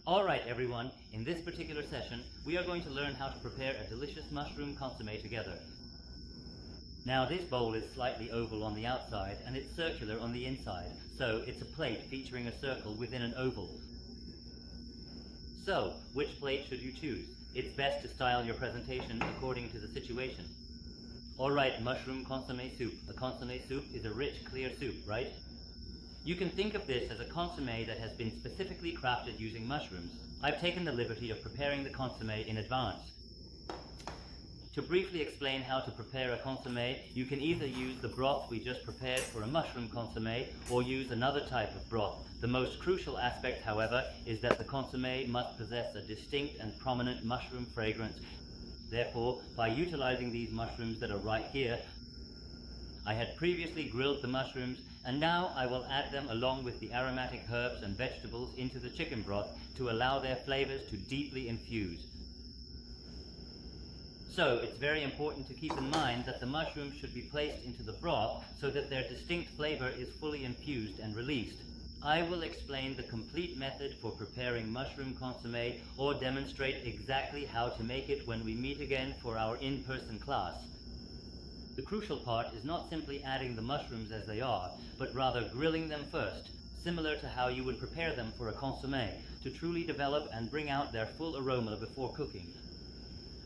Alright everyone, in this particular session, we are going to learn how to prepare a delicious mushroom consommé together. Now this bowl is slightly oval on the outside and it's circular on the inside, so it's a plate featuring a circle within an oval. So, which plate should you choose? It's best to style your presentation according to the situation. Alright, mushroom consommé soup. A consommé soup is a rich, clear soup, right? You can think of this as a consommé that has been specifically crafted using mushrooms. I've taken the liberty of preparing the consommé in advance. To briefly explain how to prepare a consommé, you can either use the broth we just prepared for a mushroom consommé or use another type of broth. The most crucial aspect, however, is that the consommé must possess a distinct and prominent mushroom fragrance. Therefore, by utilizing these mushrooms that are right here, I had previously grilled the mushrooms, and now I will add them along with the aromatic herbs and vegetables into the chicken broth to allow their flavors to deeply infuse. So it's very important to keep in mind that the mushrooms should be placed into the broth so that their distinct flavor is fully infused and released. I will explain the complete method for preparing mushroom consommé or demonstrate exactly how to make it when we meet again for our in-person class. The crucial part is not simply adding the mushrooms as they are, but rather grilling them first, similar to how you would prepare them for a consommé, to truly develop and bring out their full aroma before cooking.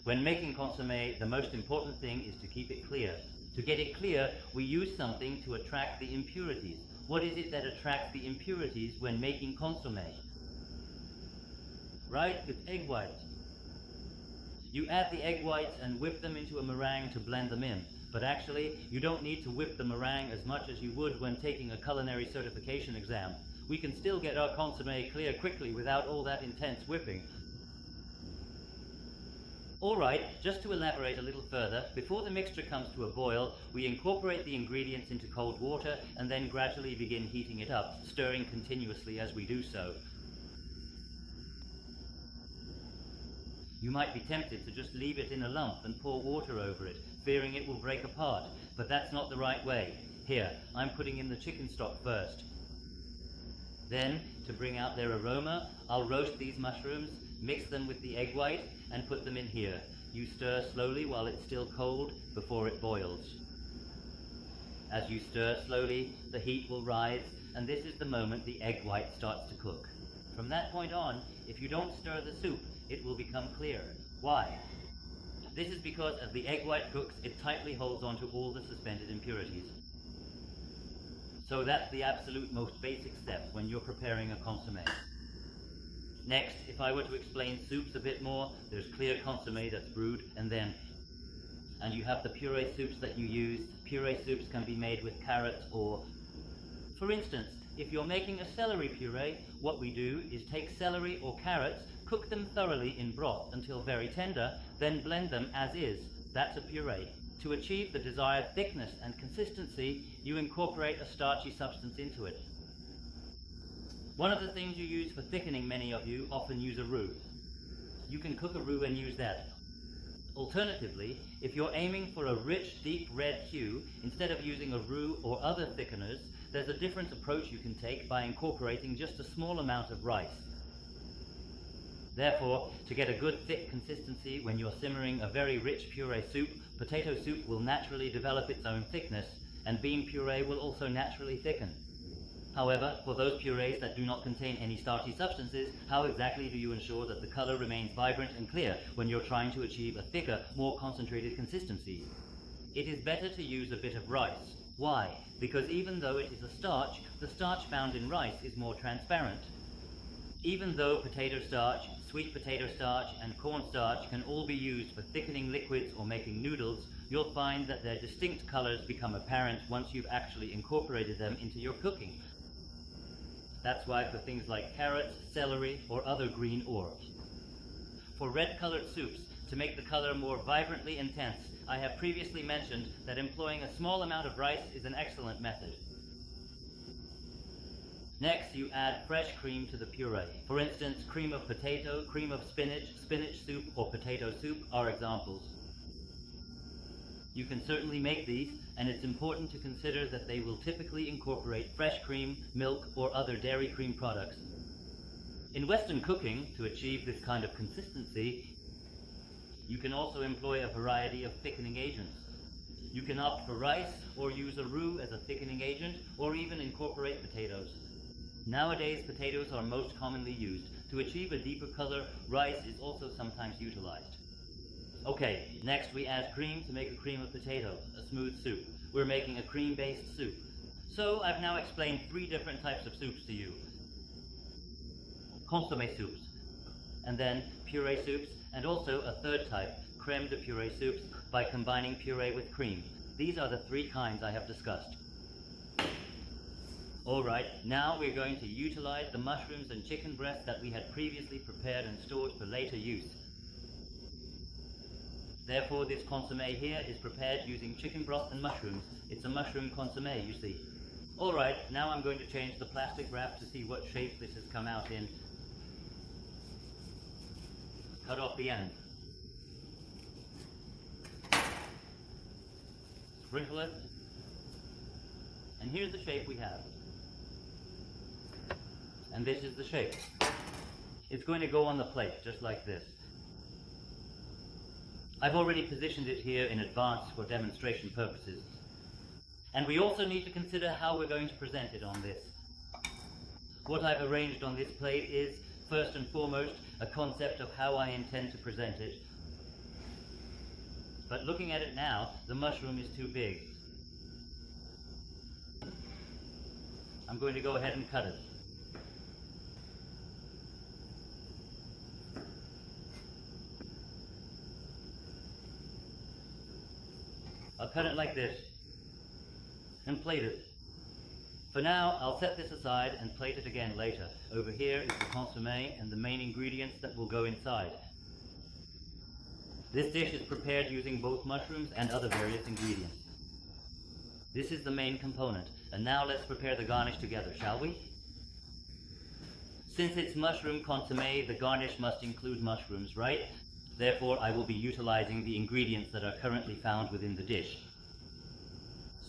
When making consommé, the most important thing is to keep it clear. To get it clear, we use something to attract the impurities. What is it that attracts the impurities when making consommé? Right, it's egg whites. You add the egg whites and whip them into a meringue to blend them in. But actually, you don't need to whip the meringue as much as you would when taking a culinary certification exam. We can still get our consommé clear quickly without all that intense whipping. Alright, just to elaborate a little further, before the mixture comes to a boil, we incorporate the ingredients into cold water and then gradually begin heating it up, stirring continuously as we do so. You might be tempted to just leave it in a lump and pour water over it, fearing it will break apart, but that's not the right way. Here, I'm putting in the chicken stock first. Then, to bring out their aroma, I'll roast these mushrooms, mix them with the egg white, and put them in here. You stir slowly while it's still cold before it boils. As you stir slowly, the heat will rise, and this is the moment the egg white starts to cook. From that point on, if you don't stir the soup, it will become clear. Why? This is because as the egg white cooks, it tightly holds onto all the suspended impurities. So that's the absolute most basic step when you're preparing a consommé. Next, if I were to explain soups a bit more, there's clear consommé that's brewed, and you have the puree soups that you use. Puree soups can be made with carrots or, for instance, if you're making a celery puree, what we do is take celery or carrots, cook them thoroughly in broth until very tender, then blend them as is. That's a puree. To achieve the desired thickness and consistency, you incorporate a starchy substance into it. One of the things you use for thickening, many of you often use a roux. You can cook a roux and use that. Alternatively, if you're aiming for a rich, deep red hue, instead of using a roux or other thickeners, there's a different approach you can take by incorporating just a small amount of rice. Therefore, to get a good thick consistency when you're simmering a very rich puree soup, potato soup will naturally develop its own thickness, and bean puree will also naturally thicken. However, for those purees that do not contain any starchy substances, how exactly do you ensure that the color remains vibrant and clear when you're trying to achieve a thicker, more concentrated consistency? It is better to use a bit of rice. Why? Because even though it is a starch, the starch found in rice is more transparent. Even though potato starch, sweet potato starch, and corn starch can all be used for thickening liquids or making noodles, you'll find that their distinct colors become apparent once you've actually incorporated them into your cooking. That's why for things like carrots, celery, or other green herbs. For red-colored soups, to make the color more vibrantly intense, I have previously mentioned that employing a small amount of rice is an excellent method. Next, you add fresh cream to the puree. For instance, cream of potato, cream of spinach, spinach soup, or potato soup are examples. You can certainly make these, and it's important to consider that they will typically incorporate fresh cream, milk, or other dairy cream products. In Western cooking, to achieve this kind of consistency, you can also employ a variety of thickening agents. You can opt for rice, or use a roux as a thickening agent, or even incorporate potatoes. Nowadays, potatoes are most commonly used. To achieve a deeper color, rice is also sometimes utilized. Okay, next we add cream to make a cream of potato, a smooth soup. We're making a cream-based soup. So I've now explained 3 different types of soups to you. Consommé soups, and then puree soups, and also a third type, crème de puree soups, by combining puree with cream. These are the 3 kinds I have discussed. Alright, now we're going to utilize the mushrooms and chicken breast that we had previously prepared and stored for later use. Therefore, this consommé here is prepared using chicken broth and mushrooms. It's a mushroom consommé, you see. Alright, now I'm going to change the plastic wrap to see what shape this has come out in. Cut off the end. Sprinkle it. And here's the shape we have. And this is the shape. It's going to go on the plate, just like this. I've already positioned it here in advance for demonstration purposes. And we also need to consider how we're going to present it on this. What I've arranged on this plate is, first and foremost, a concept of how I intend to present it. But looking at it now, the mushroom is too big. I'm going to go ahead and cut it. I'll cut it like this and plate it. For now, I'll set this aside and plate it again later. Over here is the consommé and the main ingredients that will go inside. This dish is prepared using both mushrooms and other various ingredients. This is the main component, and now let's prepare the garnish together, shall we? Since it's mushroom consommé, the garnish must include mushrooms, right? Therefore, I will be utilizing the ingredients that are currently found within the dish.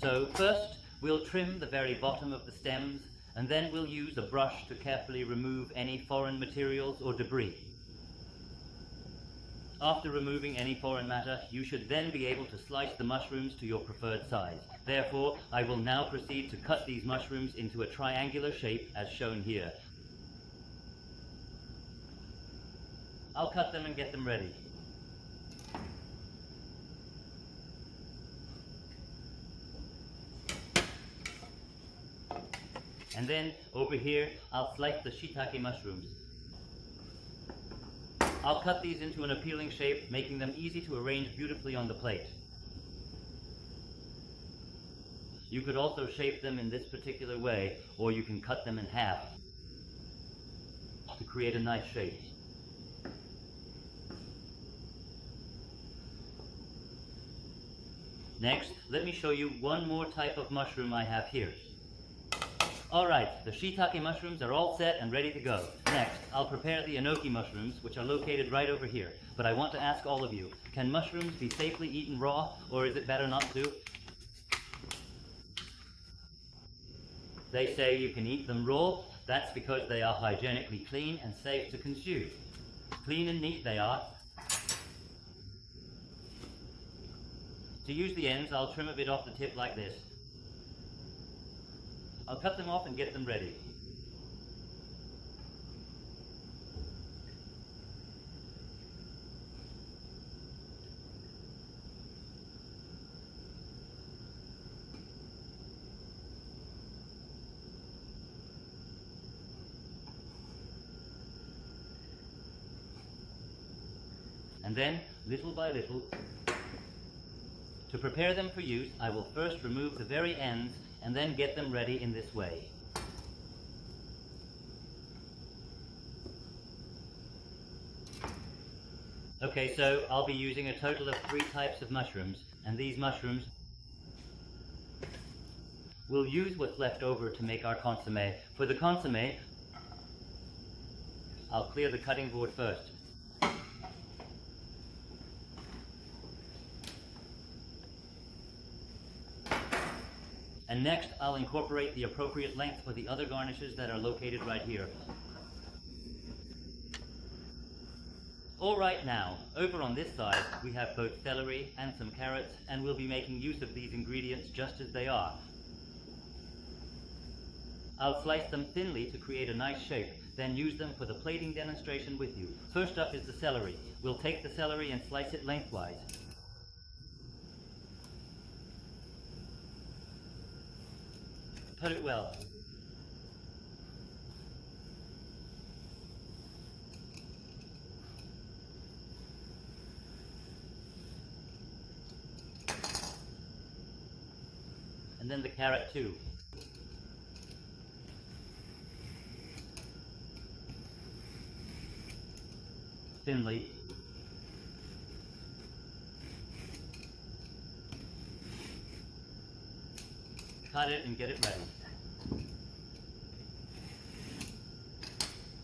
So first, we'll trim the very bottom of the stems, and then we'll use a brush to carefully remove any foreign materials or debris. After removing any foreign matter, you should then be able to slice the mushrooms to your preferred size. Therefore, I will now proceed to cut these mushrooms into a triangular shape as shown here. I'll cut them and get them ready. And then, over here, I'll slice the shiitake mushrooms. I'll cut these into an appealing shape, making them easy to arrange beautifully on the plate. You could also shape them in this particular way, or you can cut them in half to create a nice shape. Next, let me show you one more type of mushroom I have here. Alright, the shiitake mushrooms are all set and ready to go. Next, I'll prepare the enoki mushrooms, which are located right over here. But I want to ask all of you, can mushrooms be safely eaten raw, or is it better not to? They say you can eat them raw. That's because they are hygienically clean and safe to consume. Clean and neat they are. To use the ends, I'll trim a bit off the tip like this. I'll cut them off and get them ready. And then, little by little, to prepare them for use, I will first remove the very ends and then get them ready in this way. Okay, so I'll be using a total of 3 types of mushrooms, and these mushrooms we'll use what's left over to make our consommé. For the consommé, I'll clear the cutting board first. And next, I'll incorporate the appropriate length for the other garnishes that are located right here. Alright, now, over on this side we have both celery and some carrots, and we'll be making use of these ingredients just as they are. I'll slice them thinly to create a nice shape, then use them for the plating demonstration with you. First up is the celery. We'll take the celery and slice it lengthwise. Put it well. And then the carrot too. Thinly. Cut it and get it ready.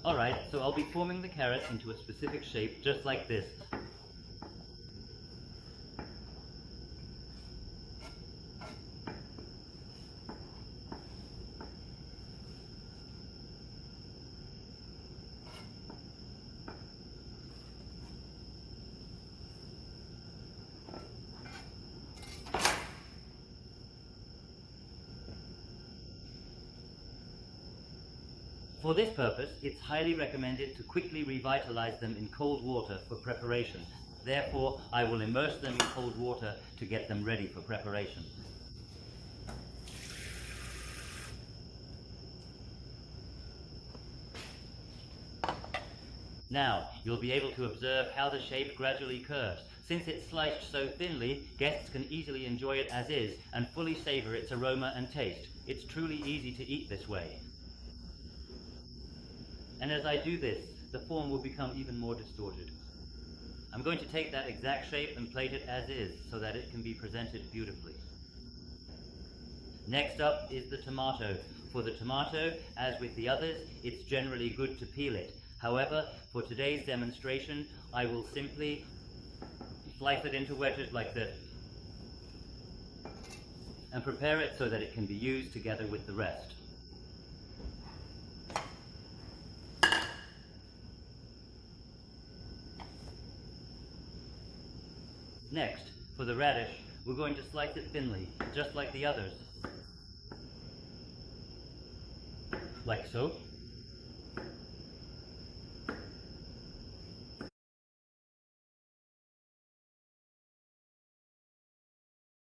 Alright, so I'll be forming the carrot into a specific shape just like this. For this purpose, it's highly recommended to quickly revitalize them in cold water for preparation. Therefore, I will immerse them in cold water to get them ready for preparation. Now, you'll be able to observe how the shape gradually curves. Since it's sliced so thinly, guests can easily enjoy it as is and fully savor its aroma and taste. It's truly easy to eat this way. And as I do this, the form will become even more distorted. I'm going to take that exact shape and plate it as is, so that it can be presented beautifully. Next up is the tomato. For the tomato, as with the others, it's generally good to peel it. However, for today's demonstration, I will simply slice it into wedges like this, and prepare it so that it can be used together with the rest. Next, for the radish, we're going to slice it thinly, just like the others. Like so.